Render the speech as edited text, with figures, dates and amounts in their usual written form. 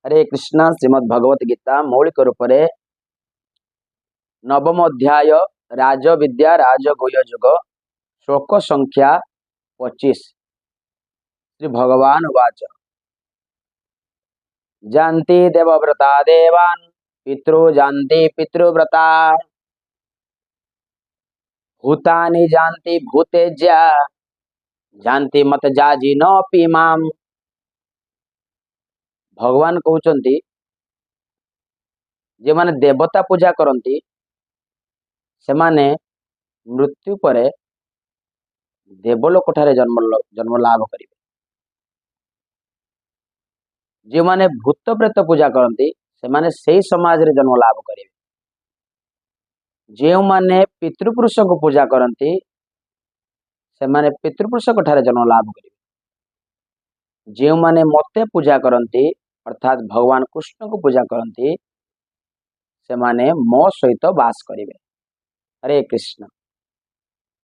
हरे कृष्ण। श्रीमद् भगवत गीता मौलिक रूप से नवम अध्याय राज विद्या राजगुह्य युग श्लोक संख्या 25। श्री भगवान उवाच जानती देवव्रता देवान् पितृ जानती पितृव्रता भूतानि जानती भूतेज्या जानती मत जाजी न पीमाम। भगवान कहउचंती जे माने देवता पूजा करती से माने मृत्यु पर देवलोक ठारे जन्म लाभ करिवे। जे माने भूत प्रेत पूजा करती से माने सेई समाज रे जन्म लाभ करिवे। जे माने पितृपुरुष को पूजा करती से माने पितृपुरुष ठारे जन्म लाभ करिवे। जे माने मते पूजा करती अर्थात भगवान कृष्ण को पूजा करती से माने मो सहित वास करिवे। हरे कृष्ण।